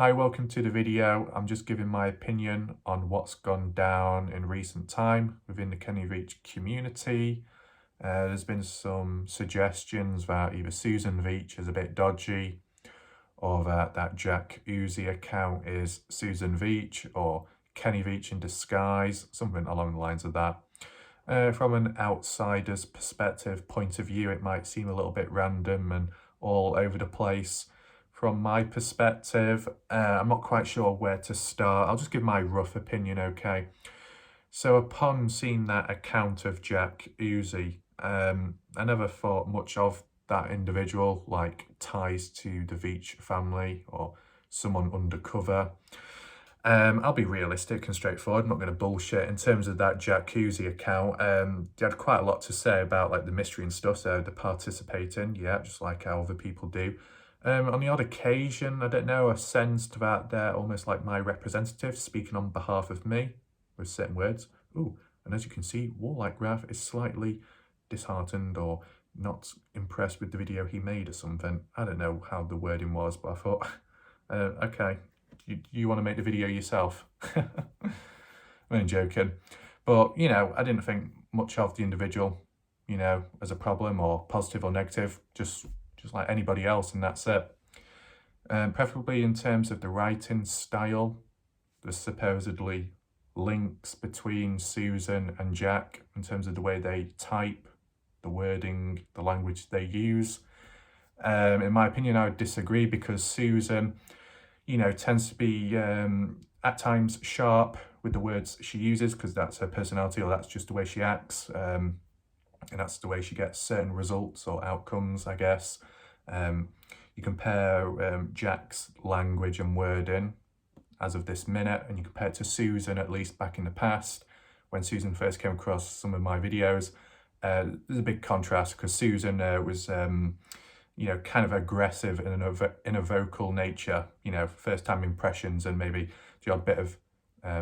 Hi, welcome to the video. I'm just giving my opinion on what's gone down in recent time within the Veach community. There's been some suggestions that either Susan Veach is a bit dodgy, or that Jack Uzi account is Susan Veach or Kenny Veach in disguise, something along the lines of that. From an outsider's perspective, point of view, it might seem a little bit random and all over the place. From my perspective, I'm not quite sure where to start. I'll just give my rough opinion, okay? So upon seeing that account of Jack Uzi, I never thought much of that individual, like ties to the Veach family or someone undercover. I'll be realistic and straightforward, I'm not going to bullshit. In terms of that Jack Uzi account, they had quite a lot to say about like the mystery and stuff, so they're participating, yeah, just like how other people do. On the odd occasion, I don't know, I've sensed that they're almost like my representative speaking on behalf of me with certain words. Ooh, and as you can see, Warlike Graph is slightly disheartened or not impressed with the video he made or something. I don't know how the wording was, but I thought, okay, you want to make the video yourself? I'm only joking. But, you know, I didn't think much of the individual, you know, as a problem or positive or negative, just like anybody else, and that's it. Preferably in terms of the writing style, there's supposedly links between Susan and Jack in terms of the way they type, the wording, the language they use. In my opinion, I would disagree, because Susan, you know, tends to be at times sharp with the words she uses, because that's her personality, or that's just the way she acts. And that's the way she gets certain results or outcomes, I guess. You compare Jack's language and wording as of this minute, and you compare it to Susan, at least back in the past, when Susan first came across some of my videos. There's a big contrast, because Susan was, you know, kind of aggressive in a vocal nature, you know, first-time impressions and maybe the odd bit of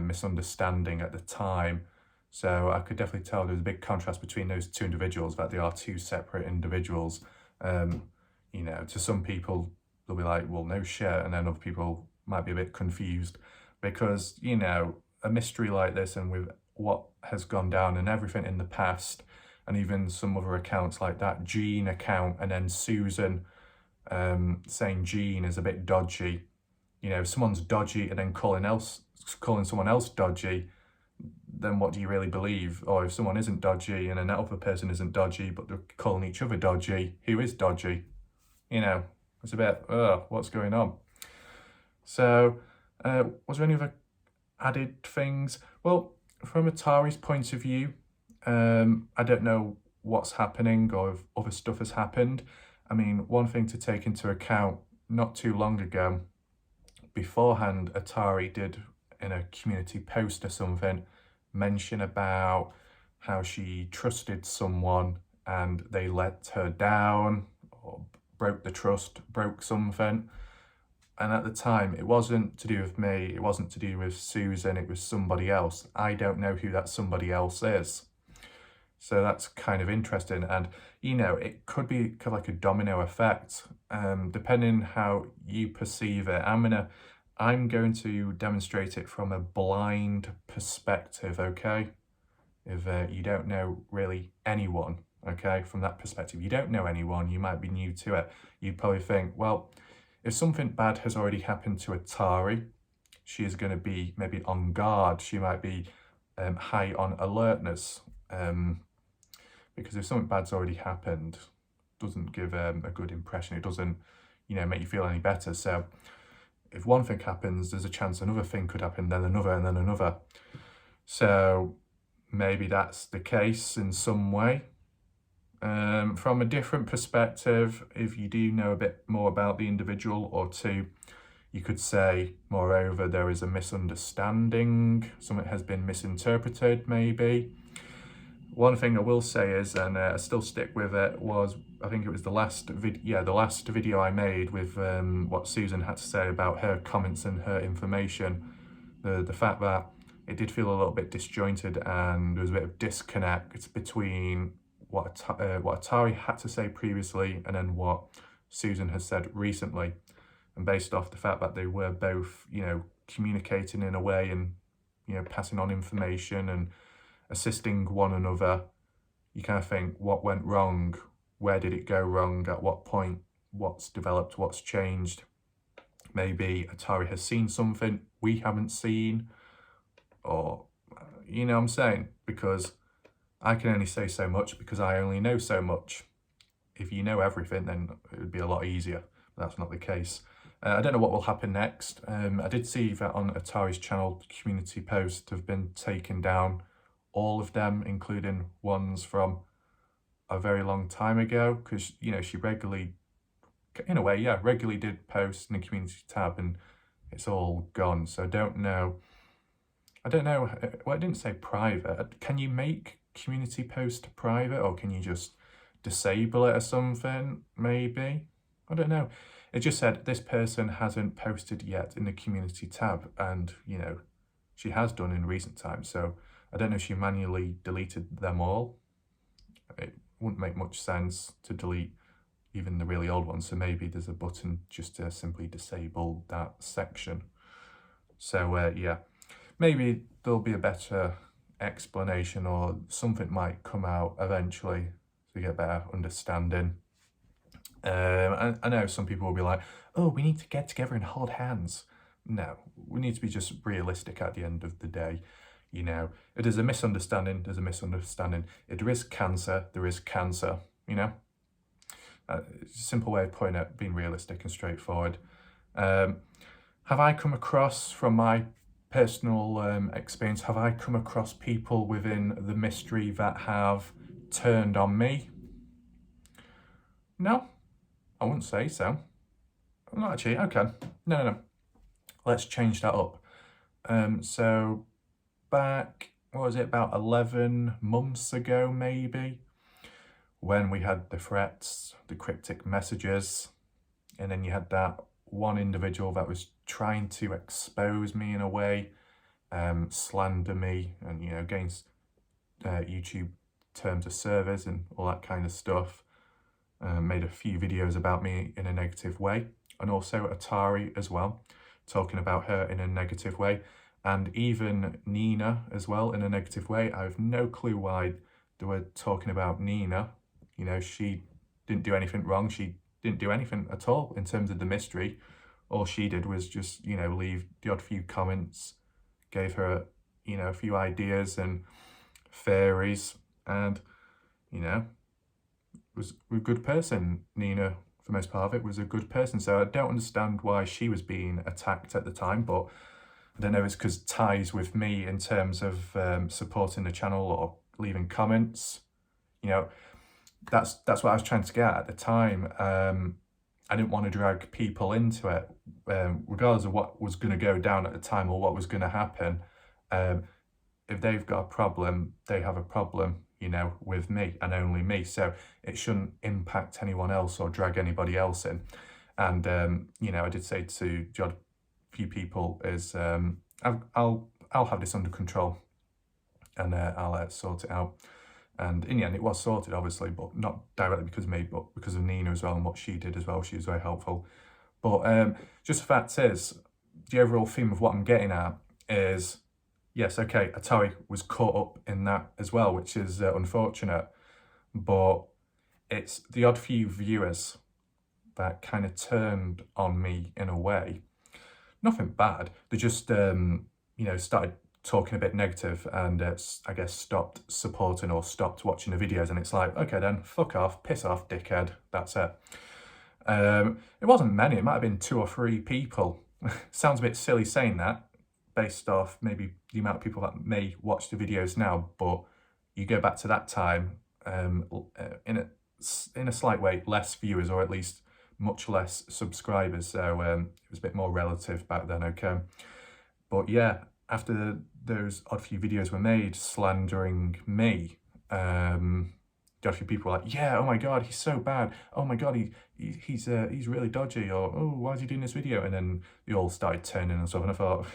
misunderstanding at the time. So I could definitely tell there's a big contrast between those two individuals, that they are two separate individuals. You know, to some people, they'll be like, well, no shit. And then other people might be a bit confused, because, you know, a mystery like this, and with what has gone down and everything in the past, and even some other accounts like that Jean account, and then Susan saying Jean is a bit dodgy. You know, if someone's dodgy and then calling someone else dodgy, then what do you really believe? Or if someone isn't dodgy and then that other person isn't dodgy, but they're calling each other dodgy, who is dodgy? You know, it's a bit, what's going on? So, was there any other added things? Well, from Atari's point of view, I don't know what's happening or if other stuff has happened. I mean, one thing to take into account, not too long ago, beforehand, Atari did, in a community post or something, mention about how she trusted someone and they let her down, or broke the trust, broke something. And at the time, it wasn't to do with me, it wasn't to do with Susan, it was somebody else. I don't know who that somebody else is. So that's kind of interesting. And, you know, it could be kind of like a domino effect, depending how you perceive it. I'm going to demonstrate it from a blind perspective, okay? If you don't know really anyone, okay, from that perspective, you don't know anyone, you might be new to it. You'd probably think, well, if something bad has already happened to Atari, she is going to be maybe on guard. She might be high on alertness, because if something bad's already happened, it doesn't give a good impression. It doesn't, you know, make you feel any better. So if one thing happens, there's a chance another thing could happen, then another, and then another. So maybe that's the case in some way. From a different perspective, if you do know a bit more about the individual or two, you could say, moreover, there is a misunderstanding, something has been misinterpreted maybe. One thing I will say is, and I still stick with it, was, I think it was the last video I made with what Susan had to say about her comments and her information. The fact that it did feel a little bit disjointed, and there was a bit of disconnect between what Atari had to say previously and then what Susan has said recently. and based off the fact that they were both, communicating in a way and, passing on information and assisting one another, you kind of think, what went wrong? Where did it go wrong? At what point? What's developed? What's changed? Maybe Atari has seen something we haven't seen, or, you know what I'm saying? Because I can only say so much because I only know so much. If you know everything, then it would be a lot easier. But that's not the case. I don't know what will happen next. I did see that on Atari's channel, community posts have been taken down, all of them, including ones from a very long time ago, because, she regularly, in a way, regularly did post in the community tab, and it's all gone. So I don't know. Well, it didn't say private. Can you make community post private, or can you just disable it or something, maybe? I don't know. It just said this person hasn't posted yet in the community tab, and she has done in recent times, so I don't know if she manually deleted them all. It wouldn't make much sense to delete even the really old ones, so maybe there's a button just to simply disable that section. So yeah, maybe there'll be a better explanation, or something might come out eventually to get better understanding. I know some people will be like, oh, we need to get together and hold hands. No, we need to be just realistic at the end of the day. If there's a misunderstanding, there's a misunderstanding. If there is cancer, there is cancer, simple way of putting it, being realistic and straightforward. Have I come across, from my personal experience, have I come across people within the mystery that have turned on me? No, I wouldn't say so. Not actually, okay. No. Let's change that up. So back, what was it, about 11 months ago, maybe, when we had the threats, the cryptic messages, and then you had that one individual that was trying to expose me in a way, slander me, and, against YouTube terms of service and all that kind of stuff. Made a few videos about me in a negative way, and also Atari as well, talking about her in a negative way, and even Nina as well in a negative way. I have no clue why they were talking about Nina. She didn't do anything wrong. She didn't do anything at all in terms of the mystery. All she did was just, leave the odd few comments, gave her, a few ideas and theories, and, was a good person. Nina, for the most part of it, was a good person. So I don't understand why she was being attacked at the time, but I don't know, it's because ties with me in terms of supporting the channel or leaving comments. That's what I was trying to get at the time. I didn't want to drag people into it, regardless of what was going to go down at the time or what was going to happen. If they've got a problem, they have a problem, with me and only me. So it shouldn't impact anyone else or drag anybody else in. And, I did say to a few people is, I'll have this under control, and I'll sort it out. And in the end, it was sorted, obviously, but not directly because of me, but because of Nina as well and what she did as well. She was very helpful. But just the fact is, the overall theme of what I'm getting at is, yes, okay, Atari was caught up in that as well, which is unfortunate. But it's the odd few viewers that kind of turned on me in a way. Nothing bad. They just, started talking a bit negative, and I guess stopped supporting or stopped watching the videos, and it's like, okay then, fuck off, piss off, dickhead, that's it. It wasn't many, it might have been 2 or 3 people. Sounds a bit silly saying that, based off maybe the amount of people that may watch the videos now, but you go back to that time, in a slight way, less viewers, or at least much less subscribers, so it was a bit more relative back then, okay? But yeah, after those odd few videos were made slandering me, the odd few people were like, yeah, oh my god, he's so bad, oh my god, he's really dodgy, or oh, why is he doing this video? And then they all started turning and stuff, and I thought,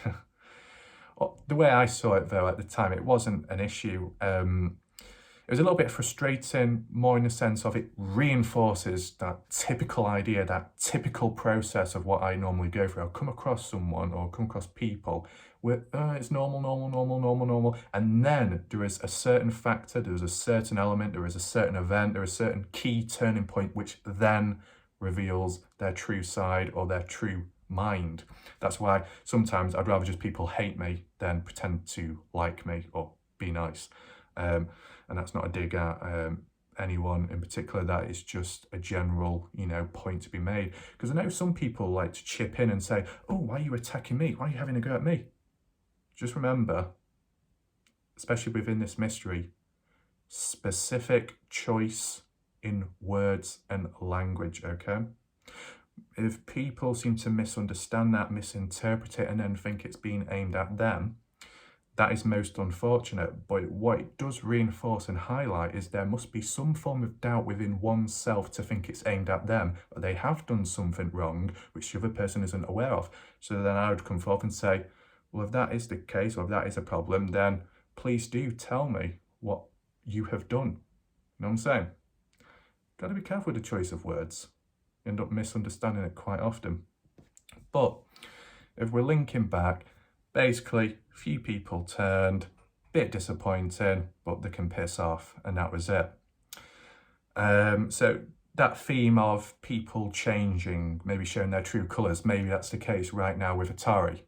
the way I saw it though at the time, it wasn't an issue. It was a little bit frustrating, more in the sense of it reinforces that typical idea, that typical process of what I normally go through. I'll come across someone or come across people where it's normal. And then there is a certain factor, there is a certain element, there is a certain event, there is a certain key turning point, which then reveals their true side or their true mind. That's why sometimes I'd rather just people hate me than pretend to like me or be nice. And that's not a dig at anyone in particular. That is just a general, point to be made. Because I know some people like to chip in and say, oh, why are you attacking me? Why are you having a go at me? Just remember, especially within this mystery, specific choice in words and language, okay? If people seem to misunderstand that, misinterpret it, and then think it's being aimed at them, that is most unfortunate. But what it does reinforce and highlight is there must be some form of doubt within oneself to think it's aimed at them, or they have done something wrong which the other person isn't aware of. So then I would come forth and say, well, if that is the case, or if that is a problem, then please do tell me what you have done. You know what I'm saying? Got to be careful with the choice of words. You end up misunderstanding it quite often. But if we're linking back, basically, few people turned, bit disappointing, but they can piss off, and that was it. So that theme of people changing, maybe showing their true colours, maybe that's the case right now with Atari.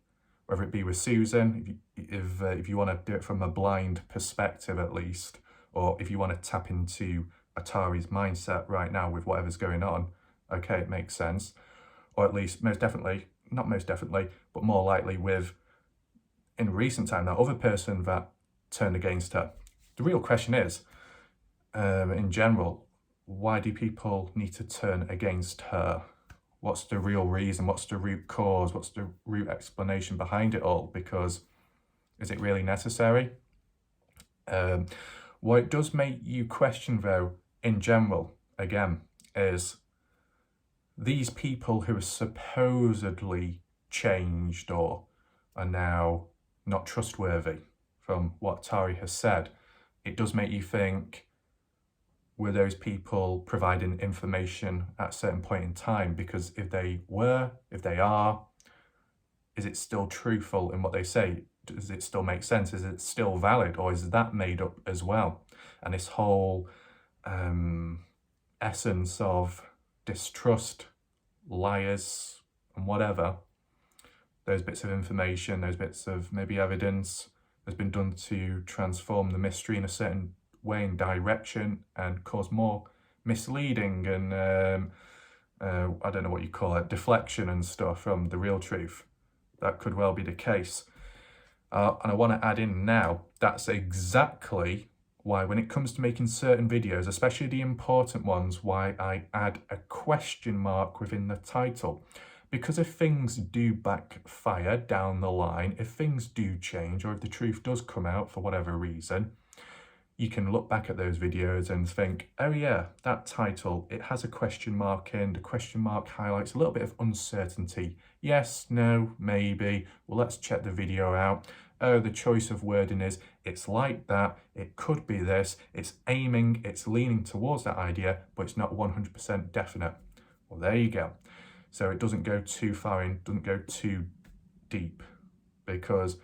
Whether it be with Susan, if you want to do it from a blind perspective at least, or if you want to tap into Atari's mindset right now with whatever's going on, okay, it makes sense. Or at least not most definitely, but more likely with, in recent time, that other person that turned against her. The real question is, in general, why do people need to turn against her? What's the real reason? What's the root cause? What's the root explanation behind it all? Because is it really necessary? What it does make you question, though, in general, again, is these people who are supposedly changed or are now not trustworthy from what Tari has said. It does make you think, were those people providing information at a certain point in time? Because if they are, is it still truthful in what they say? Does it still make sense? Is it still valid, or is that made up as well? And this whole essence of distrust, liars, and whatever, those bits of information, those bits of maybe evidence has been done to transform the mystery in a certain way and direction and cause more misleading and I don't know what you call it, deflection and stuff from the real truth. That could well be the case. And I want to add in now, that's exactly why when it comes to making certain videos, especially the important ones, why I add a question mark within the title. Because if things do backfire down the line, if things do change, or if the truth does come out for whatever reason, you can look back at those videos and think, oh yeah, that title, it has a question mark in. The question mark highlights a little bit of uncertainty. Yes, no, maybe. Well, let's check the video out. Oh, the choice of wording is, it's like that, it could be this, it's aiming, it's leaning towards that idea, but it's not 100% definite. Well, there you go. So it doesn't go too far in, doesn't go too deep, because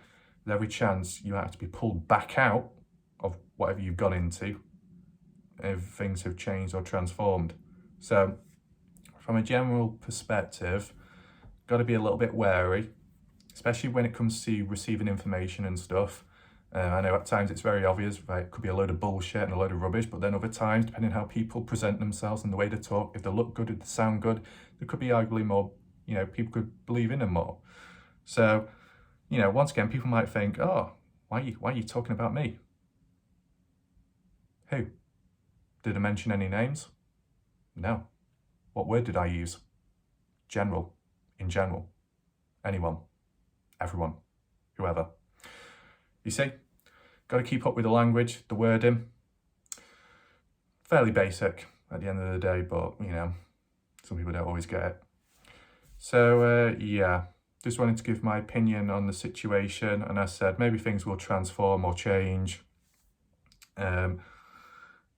with every chance you have to be pulled back out of whatever you've gone into if things have changed or transformed. So from a general perspective, got to be a little bit wary, especially when it comes to receiving information and stuff. I know at times it's very obvious, right? It could be a load of bullshit and a load of rubbish, but then other times, depending on how people present themselves and the way they talk, if they look good, if they sound good, there could be arguably more, people could believe in them more. So, once again, people might think, oh, why are you talking about me? Who? Did I mention any names? No. What word did I use? General. In general. Anyone. Everyone. Whoever. You see? Got to keep up with the language, the wording. Fairly basic at the end of the day, but, some people don't always get it. So, yeah. Just wanted to give my opinion on the situation. And as I said, maybe things will transform or change.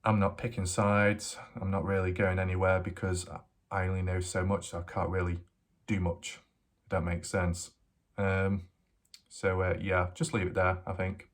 I'm not picking sides. I'm not really going anywhere because I only know so much, so I can't really do much, if that makes sense. Yeah, just leave it there, I think.